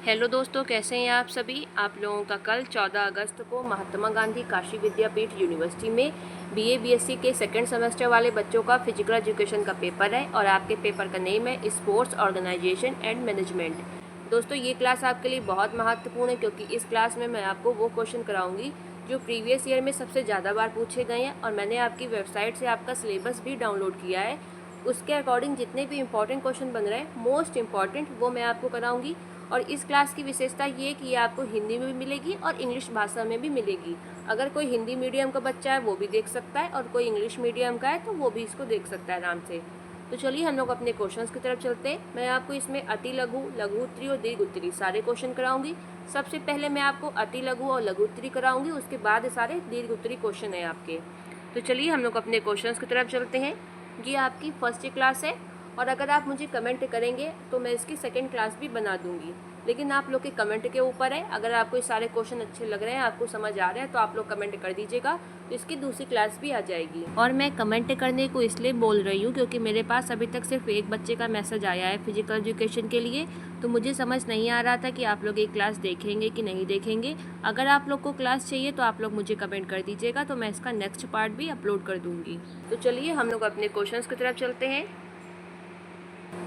Hello दोस्तों, कैसे हैं आप सभी। आप लोगों का कल 14 अगस्त को महात्मा गांधी काशी विद्यापीठ यूनिवर्सिटी में बीए बीएससी के सेकंड सेमेस्टर वाले बच्चों का फिजिकल एजुकेशन का पेपर है और आपके पेपर का नेम है स्पोर्ट्स ऑर्गेनाइजेशन एंड मैनेजमेंट। दोस्तों, ये क्लास आपके लिए बहुत महत्वपूर्ण है क्योंकि इस क्लास में मैं आपको वो क्वेश्चन कराऊंगी जो प्रीवियस ईयर में सबसे ज़्यादा बार पूछे गए हैं और मैंने आपकी वेबसाइट से आपका सिलेबस भी डाउनलोड किया है। उसके अकॉर्डिंग जितने भी इंपॉर्टेंट क्वेश्चन बन रहे हैं, मोस्ट इंपॉर्टेंट, वो मैं आपको कराऊंगी। और इस क्लास की विशेषता ये है कि ये आपको हिंदी में भी मिलेगी और इंग्लिश भाषा में भी मिलेगी। अगर कोई हिंदी मीडियम का बच्चा है वो भी देख सकता है और कोई इंग्लिश मीडियम का है तो वो भी इसको देख सकता है आराम से। तो चलिए हम लोग अपने क्वेश्चंस की तरफ चलते हैं। मैं आपको इसमें अति लघु, लघु उत्तरी और दीर्घ उत्तरी सारे क्वेश्चन कराऊंगी। सबसे पहले मैं आपको अति लघु और लघु उत्तरी कराऊंगी, उसके बाद सारे दीर्घ उत्तरी क्वेश्चन है आपके। तो चलिए हम लोग अपने क्वेश्चंस की तरफ चलते हैं। ये आपकी फर्स्ट क्लास है और अगर आप मुझे कमेंट करेंगे तो मैं इसकी सेकंड क्लास भी बना दूंगी, लेकिन आप लोग के कमेंट के ऊपर है। अगर आपको ये सारे क्वेश्चन अच्छे लग रहे हैं, आपको समझ आ रहा है, तो आप लोग कमेंट कर दीजिएगा, तो इसकी दूसरी क्लास भी आ जाएगी। और मैं कमेंट करने को इसलिए बोल रही हूँ क्योंकि मेरे पास अभी तक सिर्फ एक बच्चे का मैसेज आया है फिजिकल एजुकेशन के लिए, तो मुझे समझ नहीं आ रहा था कि आप लोग ये क्लास देखेंगे कि नहीं देखेंगे। अगर आप लोग को क्लास चाहिए तो आप लोग मुझे कमेंट कर दीजिएगा, तो मैं इसका नेक्स्ट पार्ट भी अपलोड कर दूँगी। तो चलिए हम लोग अपने क्वेश्चन की तरफ चलते हैं।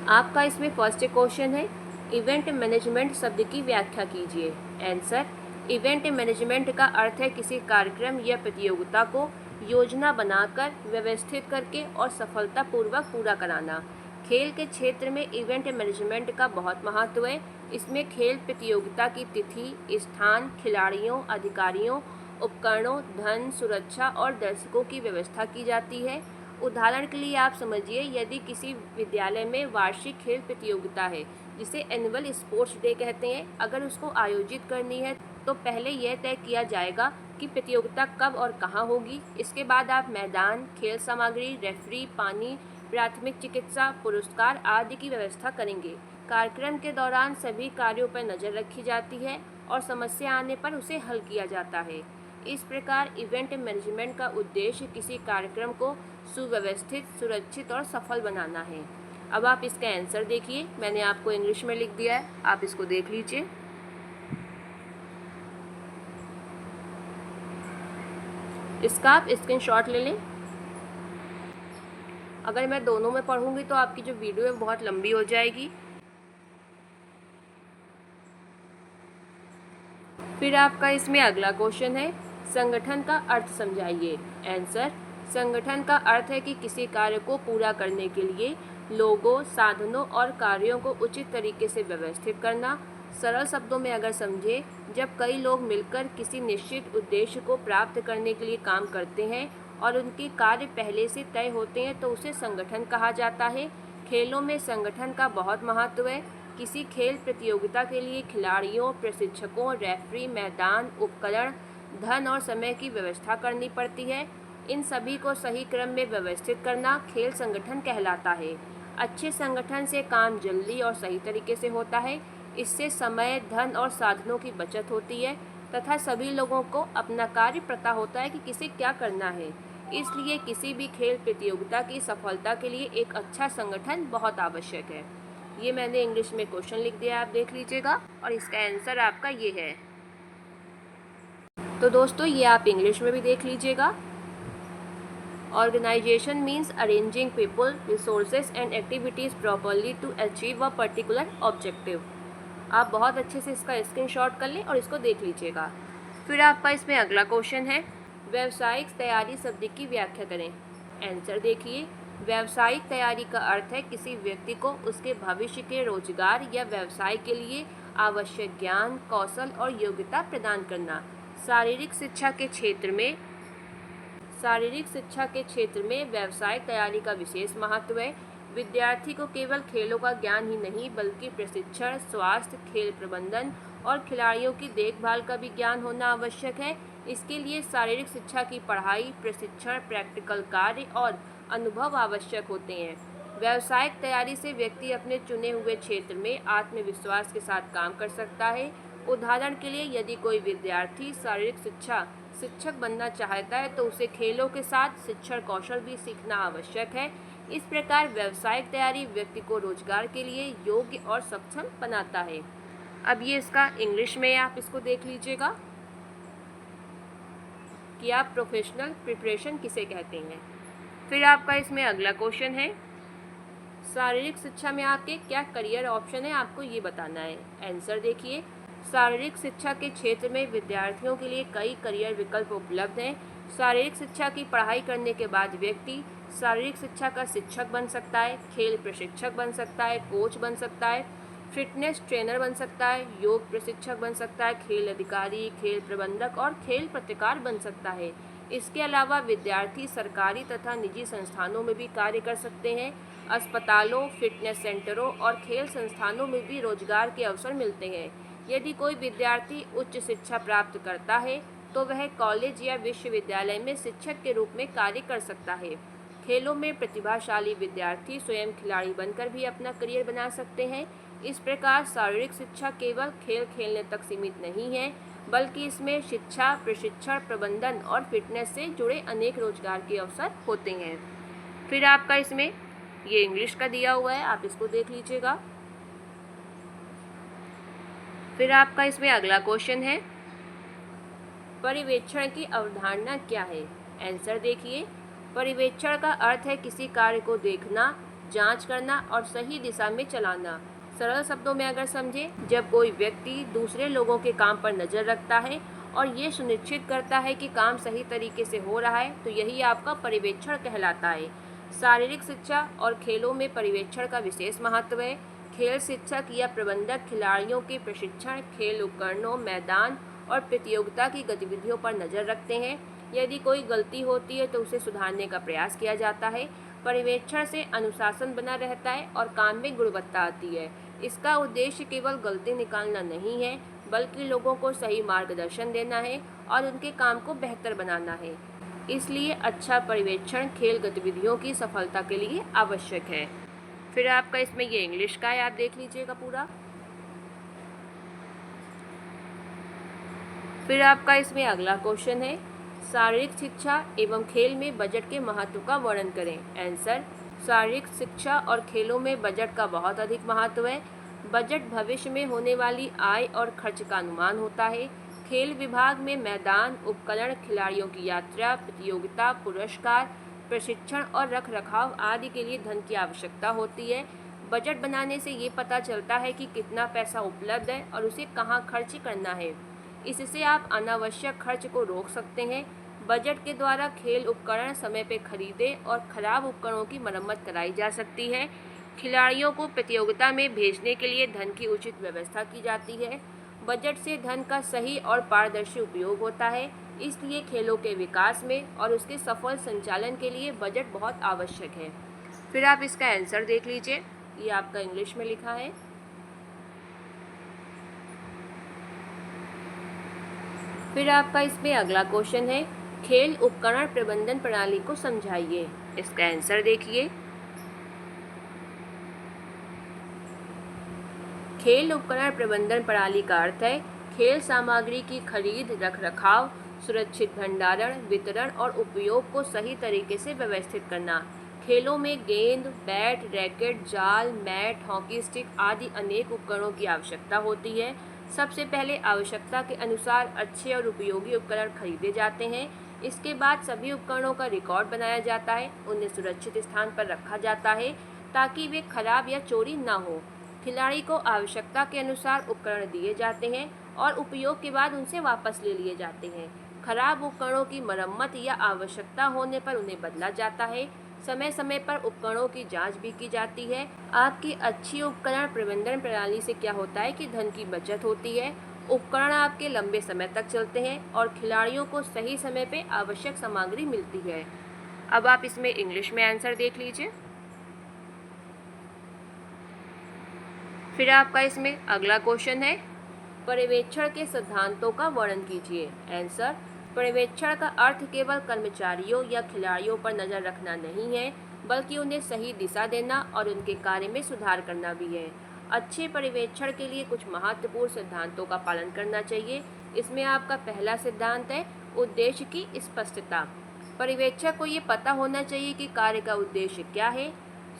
आपका इसमें फर्स्ट क्वेश्चन है, इवेंट मैनेजमेंट शब्द की व्याख्या कीजिए। आंसर, इवेंट मैनेजमेंट का अर्थ है किसी कार्यक्रम या प्रतियोगिता को योजना बनाकर व्यवस्थित करके और सफलतापूर्वक पूरा कराना। खेल के क्षेत्र में इवेंट मैनेजमेंट का बहुत महत्व है। इसमें खेल प्रतियोगिता की तिथि, स्थान, खिलाड़ियों, अधिकारियों, उपकरणों, धन, सुरक्षा और दर्शकों की व्यवस्था की जाती है। उदाहरण के लिए आप समझिए, यदि किसी विद्यालय में वार्षिक खेल प्रतियोगिता है जिसे एनुअल स्पोर्ट्स डे कहते हैं, अगर उसको आयोजित करनी है तो पहले यह तय किया जाएगा कि प्रतियोगिता कब और कहाँ होगी। इसके बाद आप मैदान, खेल सामग्री, रेफरी, पानी, प्राथमिक चिकित्सा, पुरस्कार आदि की व्यवस्था करेंगे। कार्यक्रम के दौरान सभी कार्यों पर नज़र रखी जाती है और समस्या आने पर उसे हल किया जाता है। इस प्रकार इवेंट मैनेजमेंट का उद्देश्य किसी कार्यक्रम को सुव्यवस्थित, सुरक्षित और सफल बनाना है। अब आप इसका आंसर देखिए, मैंने आपको इंग्लिश में लिख दिया है, आप इसको देख लीजिए। इसका आप स्क्रीनशॉट ले लें। अगर मैं दोनों में पढ़ूंगी तो आपकी जो वीडियो है बहुत लंबी हो जाएगी। फिर आपका इसमें अगला क्वेश्चन है, संगठन का अर्थ समझाइए। आंसर, संगठन का अर्थ है कि किसी कार्य को पूरा करने के लिए लोगों, साधनों और कार्यों को उचित तरीके से व्यवस्थित करना। सरल शब्दों में अगर समझे, जब कई लोग मिलकर किसी निश्चित उद्देश्य को प्राप्त करने के लिए काम करते हैं और उनके कार्य पहले से तय होते हैं तो उसे संगठन कहा जाता है। खेलों में संगठन का बहुत महत्व है। किसी खेल प्रतियोगिता के लिए खिलाड़ियों, प्रशिक्षकों, रेफरी, मैदान, उपकरण, धन और समय की व्यवस्था करनी पड़ती है। इन सभी को सही क्रम में व्यवस्थित करना खेल संगठन कहलाता है। अच्छे संगठन से काम जल्दी और सही तरीके से होता है। इससे समय, धन और साधनों की बचत होती है तथा सभी लोगों को अपना कार्य पता होता है कि किसे क्या करना है। इसलिए किसी भी खेल प्रतियोगिता की सफलता के लिए एक अच्छा संगठन बहुत आवश्यक है। ये मैंने इंग्लिश में क्वेश्चन लिख दिया, आप देख लीजिएगा, और इसका आंसर आपका ये है। तो दोस्तों, ये आप इंग्लिश में भी देख लीजिएगा। Organization means arranging people, resources and activities properly to achieve a particular objective. आप बहुत अच्छे से इसका स्क्रीनशॉट कर लें और इसको देख लीजिएगा। फिर आपका इसमें अगला क्वेश्चन है, व्यावसायिक तैयारी शब्द की व्याख्या करें। आंसर देखिए, व्यावसायिक तैयारी का अर्थ है किसी व्यक्ति को उसके भविष्य के रोजगार या व्यवसाय के लिए आवश्यक ज्ञान, कौशल और योग्यता प्रदान करना। शारीरिक शिक्षा के क्षेत्र में व्यावसायिक तैयारी का विशेष महत्व है। विद्यार्थी को केवल खेलों का ज्ञान ही नहीं बल्कि प्रशिक्षण, स्वास्थ्य, खेल प्रबंधन और खिलाड़ियों की देखभाल का भी ज्ञान होना आवश्यक है। इसके लिए शारीरिक शिक्षा की पढ़ाई, प्रशिक्षण, प्रैक्टिकल कार्य और अनुभव आवश्यक होते हैं। व्यावसायिक तैयारी से व्यक्ति अपने चुने हुए क्षेत्र में आत्मविश्वास के साथ काम कर सकता है। उदाहरण के लिए, यदि कोई विद्यार्थी शारीरिक शिक्षक बनना चाहता है तो उसे खेलों के साथ शिक्षण कौशल भी सीखना आवश्यक है। इस प्रकार व्यावसायिक तैयारी व्यक्ति को रोजगार के लिए योग्य और सक्षम बनाता है। अब ये इसका इंग्लिश में आप इसको देख लीजिएगा कि आप प्रोफेशनल प्रिपरेशन किसे कहते हैं। फिर आपका इसमें अगला क्वेश्चन है, शारीरिक शिक्षा में आपके क्या करियर ऑप्शन है, आपको ये बताना है। आंसर देखिए, शारीरिक शिक्षा के क्षेत्र में विद्यार्थियों के लिए कई करियर विकल्प उपलब्ध हैं। शारीरिक शिक्षा की पढ़ाई करने के बाद व्यक्ति शारीरिक शिक्षा का शिक्षक बन सकता है, खेल प्रशिक्षक बन सकता है, कोच बन सकता है, फिटनेस ट्रेनर बन सकता है, योग प्रशिक्षक बन सकता है, खेल अधिकारी, खेल प्रबंधक और खेल पत्रकार बन सकता है। इसके अलावा विद्यार्थी सरकारी तथा निजी संस्थानों में भी कार्य कर सकते हैं। अस्पतालों, फिटनेस सेंटरों और खेल संस्थानों में भी रोजगार के अवसर मिलते हैं। यदि कोई विद्यार्थी उच्च शिक्षा प्राप्त करता है तो वह कॉलेज या विश्वविद्यालय में शिक्षक के रूप में कार्य कर सकता है। खेलों में प्रतिभाशाली विद्यार्थी स्वयं खिलाड़ी बनकर भी अपना करियर बना सकते हैं। इस प्रकार शारीरिक शिक्षा केवल खेल खेलने तक सीमित नहीं है, बल्कि इसमें शिक्षा, प्रशिक्षण, प्रबंधन और फिटनेस से जुड़े अनेक रोजगार के अवसर होते हैं। फिर आपका इसमें ये इंग्लिश का दिया हुआ है, आप इसको देख लीजिएगा। फिर आपका इसमें अगला क्वेश्चन है, पर्यवेक्षण की अवधारणा क्या है। आंसर देखिए, पर्यवेक्षण का अर्थ है किसी कार्य को देखना, जांच करना और सही दिशा में चलाना। सरल शब्दों में अगर समझें, जब कोई व्यक्ति दूसरे लोगों के काम पर नज़र रखता है और ये सुनिश्चित करता है कि काम सही तरीके से हो रहा है, तो यही आपका पर्यवेक्षण कहलाता है। शारीरिक शिक्षा और खेलों में पर्यवेक्षण का विशेष महत्व है। खेल शिक्षक या प्रबंधक खिलाड़ियों के प्रशिक्षण, खेल उपकरणों, मैदान और प्रतियोगिता की गतिविधियों पर नज़र रखते हैं। यदि कोई गलती होती है तो उसे सुधारने का प्रयास किया जाता है। पर्यवेक्षण से अनुशासन बना रहता है और काम में गुणवत्ता आती है। इसका उद्देश्य केवल गलती निकालना नहीं है, बल्कि लोगों को सही मार्गदर्शन देना है और उनके काम को बेहतर बनाना है। इसलिए अच्छा पर्यवेक्षण खेल गतिविधियों की सफलता के लिए आवश्यक है। फिर आपका इसमें ये इंग्लिश का है, आप देख लीजिएगा पूरा। फिर आपका इसमें अगला क्वेश्चन है, शारीरिक शिक्षा एवं खेल में बजट के महत्व का वर्णन करें। आंसर, शारीरिक शिक्षा और खेलों में बजट का बहुत अधिक महत्व है। बजट भविष्य में होने वाली आय और खर्च का अनुमान होता है। खेल विभाग में मैदान, उपकरण, खिलाड़ियों की यात्रा, प्रतियोगिता, पुरस्कार, प्रशिक्षण और रखरखाव आदि के लिए धन की आवश्यकता होती है। बजट बनाने से ये पता चलता है कि कितना पैसा उपलब्ध है और उसे कहाँ खर्च करना है। इससे आप अनावश्यक खर्च को रोक सकते हैं। बजट के द्वारा खेल उपकरण समय पर खरीदे और खराब उपकरणों की मरम्मत कराई जा सकती है। खिलाड़ियों को प्रतियोगिता में भेजने के लिए धन की उचित व्यवस्था की जाती है। बजट से धन का सही और पारदर्शी उपयोग होता है। इसलिए खेलों के विकास में और उसके सफल संचालन के लिए बजट बहुत आवश्यक है। फिर आप इसका आंसर देख लीजिए, ये आपका इंग्लिश में लिखा है। फिर आपका इसमें अगला क्वेश्चन है, खेल उपकरण प्रबंधन प्रणाली को समझाइए। इसका आंसर देखिए, खेल उपकरण प्रबंधन प्रणाली का अर्थ है खेल सामग्री की खरीद, रखरखाव, सुरक्षित भंडारण, वितरण और उपयोग को सही तरीके से व्यवस्थित करना। खेलों में गेंद, बैट, रैकेट, जाल, मैट, हॉकी स्टिक आदि अनेक उपकरणों की आवश्यकता होती है। सबसे पहले आवश्यकता के अनुसार अच्छे और उपयोगी उपकरण खरीदे जाते हैं। इसके बाद सभी उपकरणों का रिकॉर्ड बनाया जाता है, उन्हें सुरक्षित स्थान पर रखा जाता है ताकि वे खराब या चोरी ना हो। खिलाड़ी को आवश्यकता के अनुसार उपकरण दिए जाते हैं और उपयोग के बाद उनसे वापस ले लिए जाते हैं। खराब उपकरणों की मरम्मत या आवश्यकता होने पर उन्हें बदला जाता है। समय समय पर उपकरणों की जांच भी की जाती है। आपकी अच्छी उपकरण प्रबंधन प्रणाली से क्या होता है कि धन की बचत होती है, उपकरण आपके लंबे समय तक चलते हैं और खिलाड़ियों को सही समय पर आवश्यक सामग्री मिलती है। अब आप इसमें इंग्लिश में आंसर देख लीजिए। फिर आपका इसमें अगला क्वेश्चन है, पर्यवेक्षण के सिद्धांतों का वर्णन कीजिए। आंसर, पर्यवेक्षण का अर्थ केवल कर्मचारियों या खिलाड़ियों पर नज़र रखना नहीं है, बल्कि उन्हें सही दिशा देना और उनके कार्य में सुधार करना भी है। अच्छे पर्यवेक्षण के लिए कुछ महत्वपूर्ण सिद्धांतों का पालन करना चाहिए। इसमें आपका पहला सिद्धांत है उद्देश्य की स्पष्टता। पर्यवेक्षक को ये पता होना चाहिए कि कार्य का उद्देश्य क्या है।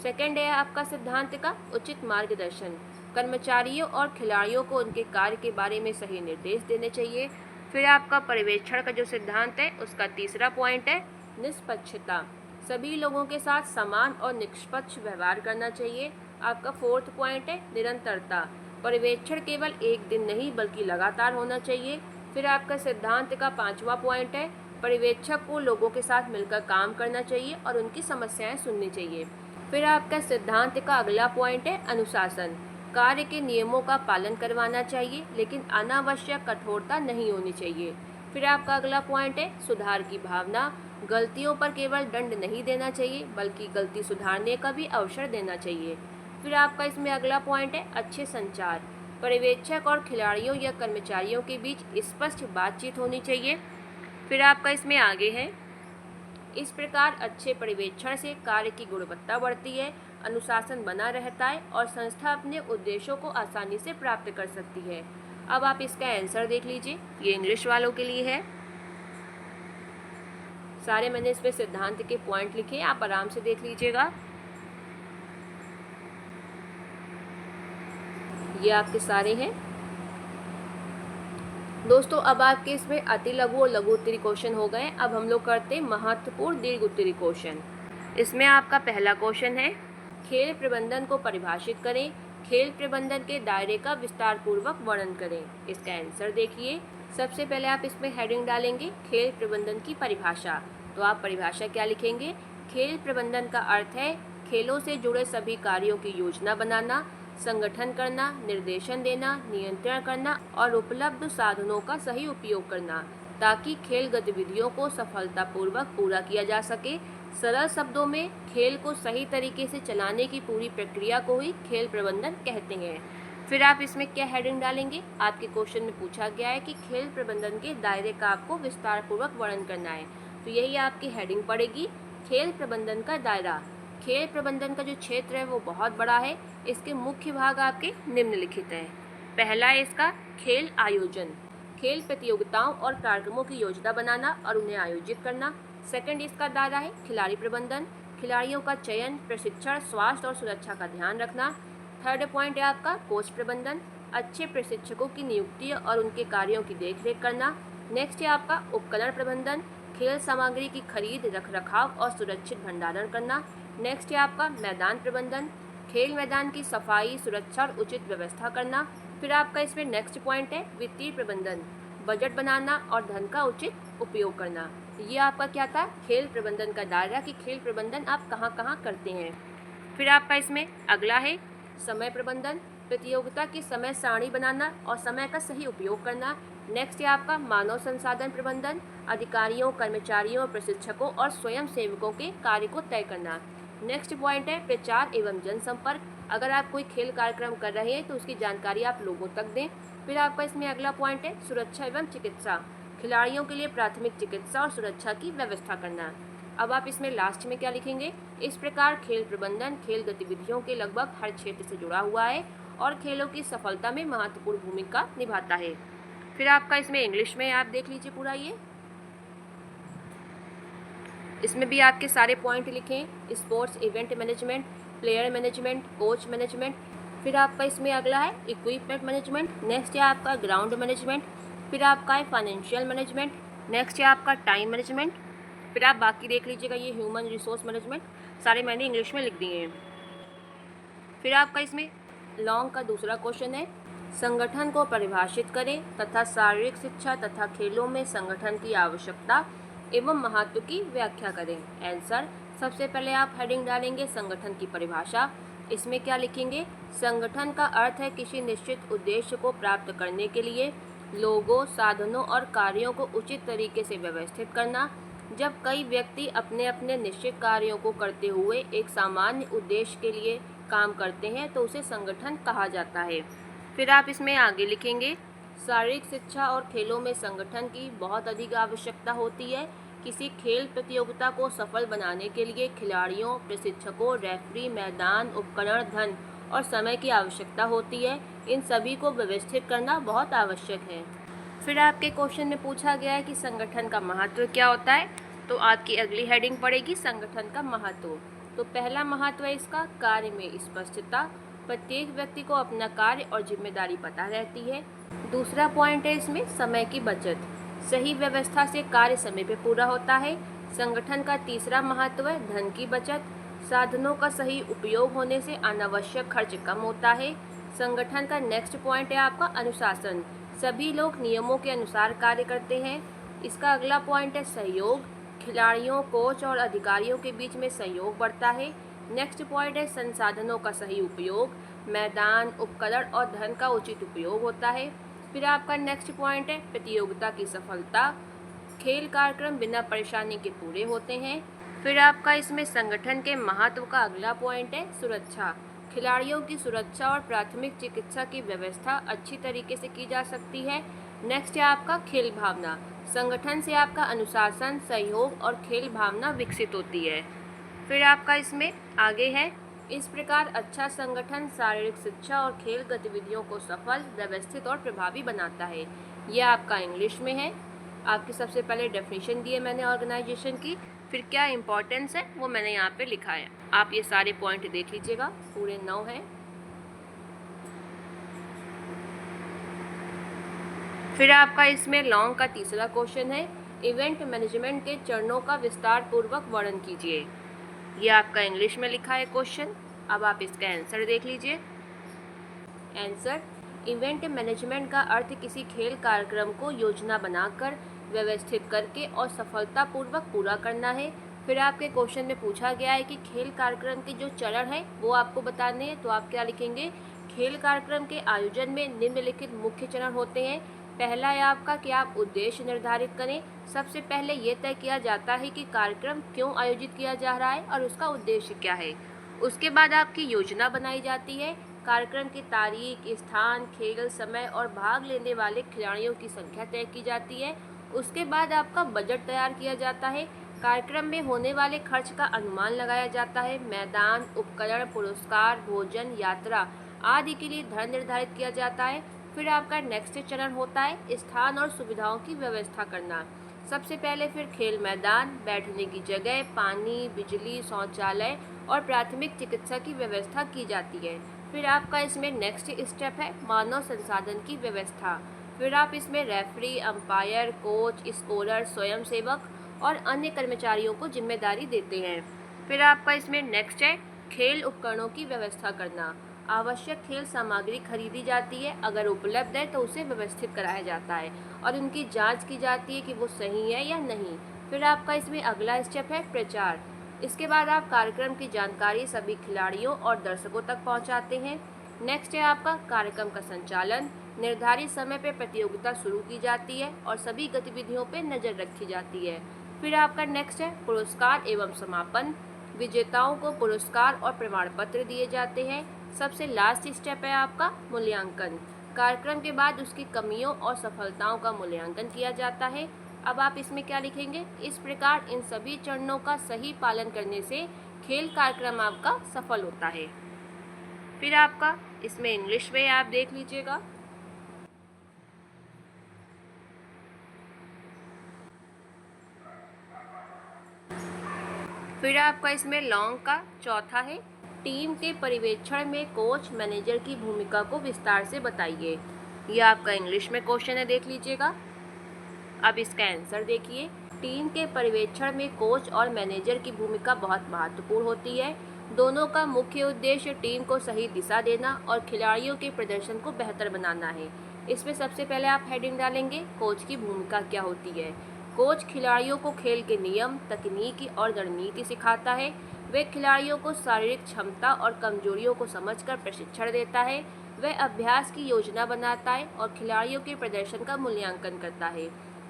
सेकंड है आपका सिद्धांत का उचित मार्गदर्शन। कर्मचारियों और खिलाड़ियों को उनके कार्य के बारे में सही निर्देश देने चाहिए। फिर आपका पर्यवेक्षण का जो सिद्धांत है उसका तीसरा पॉइंट है निष्पक्षता, सभी लोगों के साथ समान और निष्पक्ष व्यवहार करना चाहिए। आपका फोर्थ पॉइंट है निरंतरता, पर्यवेक्षण केवल एक दिन नहीं बल्कि लगातार होना चाहिए। फिर आपका सिद्धांत का पांचवा पॉइंट है पर्यवेक्षक को लोगों के साथ मिलकर काम करना चाहिए और उनकी समस्याएं सुननी चाहिए। फिर आपका सिद्धांत का अगला पॉइंट है अनुशासन, कार्य के नियमों का पालन करवाना चाहिए लेकिन अनावश्यक कठोरता नहीं होनी चाहिए। फिर आपका अगला पॉइंट है सुधार की भावना, गलतियों पर केवल दंड नहीं देना चाहिए बल्कि गलती सुधारने का भी अवसर देना चाहिए। फिर आपका इसमें अगला पॉइंट है अच्छे संचार, पर्यवेक्षक और खिलाड़ियों या कर्मचारियों के बीच स्पष्ट बातचीत होनी चाहिए। फिर आपका इसमें आगे है इस प्रकार अच्छे पर्यवेक्षण से कार्य की गुणवत्ता बढ़ती है, अनुशासन बना रहता है और संस्था अपने उद्देश्यों को आसानी से प्राप्त कर सकती है। अब आप इसका आंसर देख लीजिए, ये इंग्लिश वालों के लिए है। सारे मैंने इसमें सिद्धांत के पॉइंट लिखे, आप आराम से देख लीजिएगा। ये आपके सारे हैं दोस्तों। अब आपके इसमें अति लघु और लघु उत्तरी क्वेश्चन हो गए। अब हम लोग करते हैं महत्वपूर्ण दीर्घ उत्तरी क्वेश्चन। इसमें आपका पहला क्वेश्चन है खेल प्रबंधन को परिभाषित करें, खेल प्रबंधन के दायरे का विस्तार पूर्वक वर्णन करें। इसका आंसर देखिए। सबसे पहले आप इसमें हेडिंग डालेंगे खेल प्रबंधन की परिभाषा। तो आप परिभाषा क्या लिखेंगे, खेल प्रबंधन का अर्थ है खेलों से जुड़े सभी कार्यों की योजना बनाना, संगठन करना, निर्देशन देना, नियंत्रण करना और उपलब्ध साधनों का सही उपयोग करना ताकि खेल गतिविधियों को सफलतापूर्वक पूरा किया जा सके। सरल शब्दों में खेल को सही तरीके से चलाने की पूरी प्रक्रिया को ही खेल प्रबंधन कहते हैं। फिर आप इसमें क्या हेडिंग डालेंगे, आपके क्वेश्चन में पूछा गया है कि खेल प्रबंधन के दायरे का आपको विस्तार पूर्वक वर्णन करना है, तो यही आपकी हेडिंग पड़ेगी खेल प्रबंधन का दायरा। खेल प्रबंधन का जो क्षेत्र है वो बहुत बड़ा है। इसके मुख्य भाग आपके निम्नलिखित हैं। पहला है इसका खेल आयोजन, खेल प्रतियोगिताओं और कार्यक्रमों की योजना बनाना और उन्हें आयोजित करना। सेकंड इसका दायरा है खिलाड़ी प्रबंधन, खिलाड़ियों का चयन, प्रशिक्षण, स्वास्थ्य और सुरक्षा का ध्यान रखना। थर्ड पॉइंट है आपका कोच प्रबंधन, अच्छे प्रशिक्षकों की नियुक्ति और उनके कार्यों की देखरेख करना। नेक्स्ट है आपका उपकरण प्रबंधन, खेल सामग्री की खरीद, रखरखाव और सुरक्षित भंडारण करना। नेक्स्ट है आपका मैदान प्रबंधन, खेल मैदान की सफाई, सुरक्षा और उचित व्यवस्था करना। फिर आपका इसमें नेक्स्ट पॉइंट है वित्तीय प्रबंधन, बजट बनाना और धन का उचित उपयोग करना। ये आपका क्या था, खेल प्रबंधन का दायरा कि खेल प्रबंधन आप कहाँ कहाँ करते हैं। फिर आपका इसमें अगला है समय प्रबंधन, प्रतियोगिता की समय सारणी बनाना और समय का सही उपयोग करना। नेक्स्ट है आपका मानव संसाधन प्रबंधन, अधिकारियों, कर्मचारियों, प्रशिक्षकों और स्वयं सेवकों के कार्य को तय करना। नेक्स्ट पॉइंट है प्रचार एवं जनसंपर्क, अगर आप कोई खेल कार्यक्रम कर रहे हैं तो उसकी जानकारी आप लोगों तक दें। फिर आपका इसमें अगला पॉइंट है सुरक्षा एवं चिकित्सा, खिलाड़ियों के लिए प्राथमिक चिकित्सा और सुरक्षा की व्यवस्था करना। अब आप इसमें लास्ट में क्या लिखेंगे, इस प्रकार खेल प्रबंधन खेल गतिविधियों के लगभग हर क्षेत्र से जुड़ा हुआ है और खेलों की सफलता में महत्वपूर्ण भूमिका निभाता है। फिर आपका इसमें इंग्लिश में आप देख लीजिए पूरा ये, इसमें भी आपके सारे पॉइंट लिखें, sports event management, player management, coach management. फिर आपका इसमें अगला है इक्विपमेंट मैनेजमेंट। नेक्स्ट है आपका ग्राउंड मैनेजमेंट। फिर आपका है फाइनेंशियल मैनेजमेंट। नेक्स्ट है आपका टाइम मैनेजमेंट। फिर आप बाकी देख लीजिएगा, ये ह्यूमन रिसोर्स मैनेजमेंट सारे मैंने इंग्लिश में लिख दिए हैं। फिर आपका इसमें लॉन्ग का दूसरा क्वेश्चन है संगठन को परिभाषित करें तथा शारीरिक शिक्षा तथा खेलों में संगठन की आवश्यकता एवं महत्व की व्याख्या करें। आंसर, सबसे पहले आप हेडिंग डालेंगे संगठन की परिभाषा। इसमें क्या लिखेंगे, संगठन का अर्थ है किसी निश्चित उद्देश्य को प्राप्त करने के लिए लोगों, साधनों और कार्यों को उचित तरीके से व्यवस्थित करना। जब कई व्यक्ति अपने अपने निश्चित कार्यों को करते हुए एक सामान्य उद्देश्य के लिए काम करते हैं तो उसे संगठन कहा जाता है। फिर आप इसमें आगे लिखेंगे शारीरिक शिक्षा और खेलों में संगठन की बहुत अधिक आवश्यकता होती है। किसी खेल प्रतियोगिता को सफल बनाने के लिए खिलाड़ियों, प्रशिक्षकों, रेफरी, मैदान, उपकरण, धन और समय की आवश्यकता होती है। इन सभी को व्यवस्थित करना बहुत आवश्यक है। फिर आपके क्वेश्चन में पूछा गया है कि संगठन का महत्व क्या होता है, तो आपकी अगली हेडिंग पड़ेगी संगठन का महत्व। तो पहला महत्व है इसका कार्य में स्पष्टता, प्रत्येक व्यक्ति को अपना कार्य और जिम्मेदारी पता रहती है। दूसरा पॉइंट है इसमें समय की बचत, सही व्यवस्था से कार्य समय पे पूरा होता है। संगठन का तीसरा महत्व है धन की बचत, साधनों का सही उपयोग होने से अनावश्यक खर्च कम होता है। संगठन का नेक्स्ट पॉइंट है आपका अनुशासन, सभी लोग नियमों के अनुसार कार्य करते हैं। इसका अगला पॉइंट है सहयोग, खिलाड़ियों, कोच और अधिकारियों के बीच में सहयोग बढ़ता है। नेक्स्ट पॉइंट है संसाधनों का सही उपयोग, मैदान, उपकरण और धन का उचित उपयोग होता है। फिर आपका नेक्स्ट पॉइंट है प्रतियोगिता की सफलता, खेल कार्यक्रम बिना परेशानी के पूरे होते हैं। फिर आपका इसमें संगठन के महत्व का अगला पॉइंट है सुरक्षा, खिलाड़ियों की सुरक्षा और प्राथमिक चिकित्सा की व्यवस्था अच्छी तरीके से की जा सकती है। नेक्स्ट है आपका खेल भावना, संगठन से आपका अनुशासन, सहयोग और खेल भावना विकसित होती है। फिर आपका इसमें आगे है, इस प्रकार अच्छा संगठन शारीरिक शिक्षा और खेल गतिविधियों को सफल, व्यवस्थित और प्रभावी बनाता है। यह आपका इंग्लिश में है। आपकी सबसे पहले डेफिनेशन दी है मैंने ऑर्गेनाइजेशन की, फिर क्या इंपॉर्टेंस है वो मैंने यहाँ पे लिखा है। आप ये सारे पॉइंट देख लीजिएगा, पूरे 9 हैं। फिर आपका इसमें लॉन्ग का तीसरा क्वेश्चन है, इवेंट मैनेजमेंट के चरणों का विस्तार पूर्वक वर्णन कीजिए। ये आपका इंग्लिश में लिखा है क्वेश्चन। अब आप इसका आंसर देख लीजिए। आंसर, इवेंट मैनेजमेंट का अर्थ किसी खेल कार्यक्रम को योजना बनाकर, व्यवस्थित करके और सफलतापूर्वक पूरा करना है। फिर आपके क्वेश्चन में पूछा गया है कि खेल कार्यक्रम के जो चरण हैं वो आपको बताने हैं, तो आप क्या लिखेंगे, खेल कार्यक्रम के आयोजन में निम्नलिखित मुख्य चरण होते हैं। पहला है आपका कि आप उद्देश्य निर्धारित करें। सबसे पहले ये तय किया जाता है कि कार्यक्रम क्यों आयोजित किया जा रहा है और उसका उद्देश्य क्या है। उसके बाद आपकी योजना बनाई जाती है, कार्यक्रम की तारीख, स्थान, खेल समय और भाग लेने वाले खिलाड़ियों की संख्या तय की जाती है। उसके बाद आपका बजट तैयार किया जाता है, कार्यक्रम में होने वाले खर्च का अनुमान लगाया जाता है, मैदान, उपकरण, पुरस्कार, भोजन, यात्रा आदि के लिए धन निर्धारित किया जाता है। फिर आपका नेक्स्ट चरण होता है स्थान और सुविधाओं की व्यवस्था करना। सबसे पहले फिर खेल मैदान, बैठने की जगह, पानी, बिजली, शौचालय और प्राथमिक चिकित्सा की व्यवस्था की जाती है। फिर आपका इसमें नेक्स्ट स्टेप है मानव संसाधन की व्यवस्था। फिर आप इसमें रेफरी, अंपायर, कोच, स्कोरर, स्वयंसेवक और अन्य कर्मचारियों को जिम्मेदारी देते हैं। फिर आपका इसमें नेक्स्ट है खेल उपकरणों की व्यवस्था करना। आवश्यक खेल सामग्री खरीदी जाती है, अगर उपलब्ध है तो उसे व्यवस्थित कराया जाता है और उनकी जांच की जाती है कि वो सही है या नहीं। फिर आपका इसमें अगला स्टेप है प्रचार। इसके बाद आप कार्यक्रम की जानकारी सभी खिलाड़ियों और दर्शकों तक पहुंचाते हैं। नेक्स्ट है आपका कार्यक्रम का संचालन। निर्धारित समय पर प्रतियोगिता शुरू की जाती है और सभी गतिविधियों पर नज़र रखी जाती है। फिर आपका नेक्स्ट है पुरस्कार एवं समापन। विजेताओं को पुरस्कार और प्रमाण पत्र दिए जाते हैं। सबसे लास्ट स्टेप है आपका मूल्यांकन। कार्यक्रम के बाद उसकी कमियों और सफलताओं का मूल्यांकन किया जाता है। अब आप इसमें क्या लिखेंगे, इस प्रकार इन सभी चरणों का सही पालन करने से खेल कार्यक्रम आपका सफल होता है। फिर आपका इसमें इंग्लिश में आप देख लीजिएगा। फिर आपका इसमें लॉन्ग का चौथा है टीम के पर्यवेक्षण में कोच मैनेजर की भूमिका को विस्तार से बताइए। यह आपका इंग्लिश में क्वेश्चन है, देख लीजिएगा। अब इसका आंसर देखिए। टीम के पर्यवेक्षण में कोच और मैनेजर की भूमिका बहुत महत्वपूर्ण होती है। दोनों का मुख्य उद्देश्य टीम को सही दिशा देना और खिलाड़ियों के प्रदर्शन को बेहतर बनाना है। इसमें सबसे पहले आप हेडिंग डालेंगे कोच की भूमिका क्या होती है। कोच खिलाड़ियों को खेल के नियम, तकनीकी और रणनीति सिखाता है। वह खिलाड़ियों को शारीरिक क्षमता और कमजोरियों को समझकर प्रशिक्षण देता है। वह अभ्यास की योजना बनाता है और खिलाड़ियों के प्रदर्शन का मूल्यांकन करता है।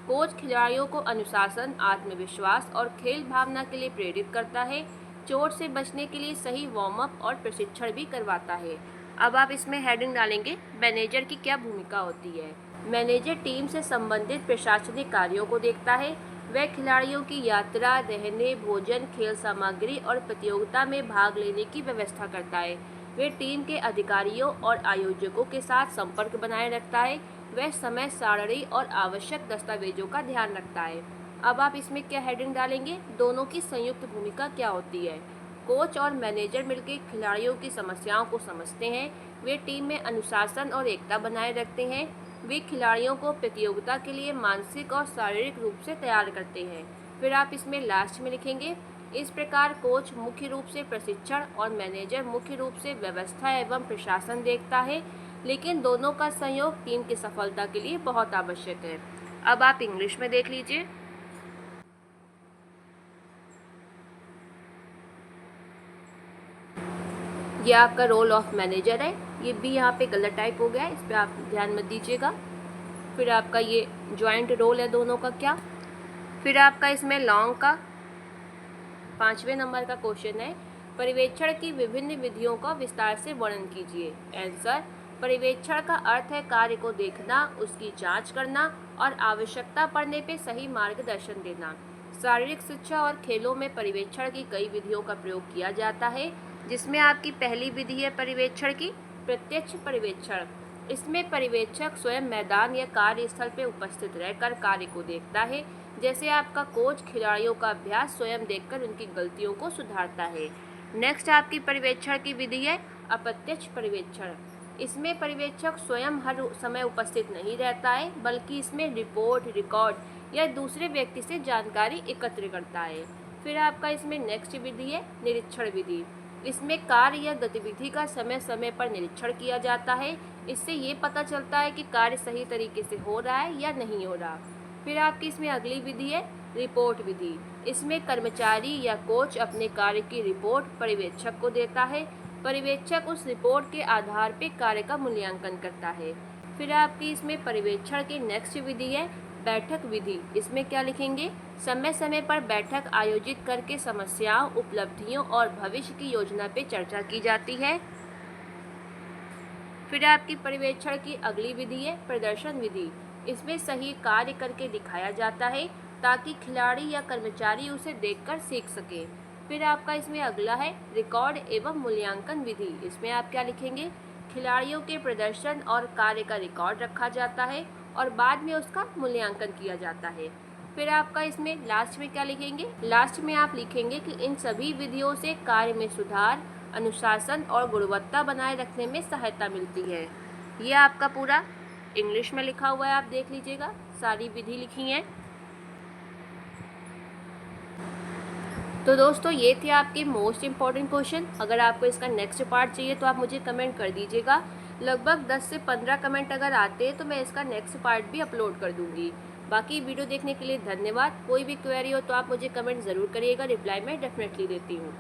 कोच खिलाड़ियों को अनुशासन, आत्मविश्वास और खेल भावना के लिए प्रेरित करता है। चोट से बचने के लिए सही वार्म अप और प्रशिक्षण भी करवाता है। अब आप इसमें हेडिंग डालेंगे मैनेजर की क्या भूमिका होती है। मैनेजर टीम से संबंधित प्रशासनिक कार्यों को देखता है। वह खिलाड़ियों की यात्रा, रहने, भोजन, खेल सामग्री और प्रतियोगिता में भाग लेने की व्यवस्था करता है। वह टीम के अधिकारियों और आयोजकों के साथ संपर्क बनाए रखता है। वह समय सारणी और आवश्यक दस्तावेजों का ध्यान रखता है। अब आप इसमें क्या हेडिंग डालेंगे, दोनों की संयुक्त भूमिका क्या होती है। कोच और मैनेजर मिलकर खिलाड़ियों की समस्याओं को समझते हैं। वे टीम में अनुशासन और एकता बनाए रखते हैं। वे खिलाड़ियों को प्रतियोगिता के लिए मानसिक और शारीरिक रूप से तैयार करते हैं। फिर आप इसमें लास्ट में लिखेंगे, इस प्रकार कोच मुख्य रूप से प्रशिक्षण और मैनेजर मुख्य रूप से व्यवस्था एवं प्रशासन देखता है, लेकिन दोनों का सहयोग टीम की सफलता के लिए बहुत आवश्यक है। अब आप इंग्लिश में देख लीजिए। ये आपका रोल ऑफ मैनेजर है। ये भी यहाँ पे गलत टाइप हो गया है, इस पर आप ध्यान मत दीजिएगा। फिर आपका ये जॉइंट रोल है दोनों का क्या। फिर आपका इसमें लॉन्ग का 5वें नंबर का क्वेश्चन है, पर्यवेक्षण की विभिन्न विधियों का विस्तार से वर्णन कीजिए। आंसर, पर्यवेक्षण का अर्थ है कार्य को देखना, उसकी जांच करना और आवश्यकता पड़ने पर सही मार्गदर्शन देना। शारीरिक शिक्षा और खेलों में पर्यवेक्षण की कई विधियों का प्रयोग किया जाता है, जिसमें आपकी पहली विधि है पर्यवेक्षण की प्रत्यक्ष पर्यवेक्षण। इसमें पर्यवेक्षक स्वयं मैदान या कार्यस्थल पर उपस्थित रहकर कार्य को देखता है। जैसे आपका कोच खिलाड़ियों का अभ्यास स्वयं देखकर उनकी गलतियों को सुधारता है। नेक्स्ट आपकी पर्यवेक्षण की विधि है अप्रत्यक्ष पर्यवेक्षण। इसमें पर्यवेक्षक स्वयं हर समय उपस्थित नहीं रहता है, बल्कि इसमें रिपोर्ट, रिकॉर्ड या दूसरे व्यक्ति से जानकारी एकत्र करता है। फिर आपका इसमें नेक्स्ट विधि है निरीक्षण विधि। इसमें कार्य या गतिविधि का समय समय पर निरीक्षण किया जाता है। इससे ये पता चलता है कि कार्य सही तरीके से हो रहा है या नहीं हो रहा। फिर आपकी इसमें अगली विधि है रिपोर्ट विधि। इसमें कर्मचारी या कोच अपने कार्य की रिपोर्ट पर्यवेक्षक को देता है। पर्यवेक्षक उस रिपोर्ट के आधार पर कार्य का मूल्यांकन करता है। फिर आपकी इसमें पर्यवेक्षण की नेक्स्ट विधि है बैठक विधि। इसमें क्या लिखेंगे, समय समय पर बैठक आयोजित करके समस्याओं, उपलब्धियों और भविष्य की योजना पर चर्चा की जाती है। फिर आपकी पर्यवेक्षण की अगली विधि है प्रदर्शन विधि। इसमें सही कार्य करके दिखाया जाता है ताकि खिलाड़ी या कर्मचारी उसे देखकर सीख सके। फिर आपका इसमें अगला है रिकॉर्ड एवं मूल्यांकन विधि। इसमें आप क्या लिखेंगे, खिलाड़ियों के प्रदर्शन और कार्य का रिकॉर्ड रखा जाता है और बाद में उसका मूल्यांकन किया जाता है। फिर आपका इसमें लास्ट में क्या लिखेंगे, लास्ट में आप लिखेंगे कि इन सभी विधियों से कार्य में सुधार, अनुशासन और गुणवत्ता बनाए रखने में सहायता मिलती है। ये आपका पूरा इंग्लिश में लिखा हुआ है, आप देख लीजिएगा, सारी विधि लिखी हैं। तो दोस्तों ये थे आपके मोस्ट इम्पॉर्टेंट क्वेश्चन। अगर आपको इसका नेक्स्ट पार्ट चाहिए तो आप मुझे कमेंट कर दीजिएगा। लगभग 10 से 15 कमेंट अगर आते हैं तो मैं इसका नेक्स्ट पार्ट भी अपलोड कर दूंगी। बाकी वीडियो देखने के लिए धन्यवाद। कोई भी क्वेरी हो तो आप मुझे कमेंट ज़रूर करिएगा, रिप्लाई मैं डेफिनेटली देती हूँ।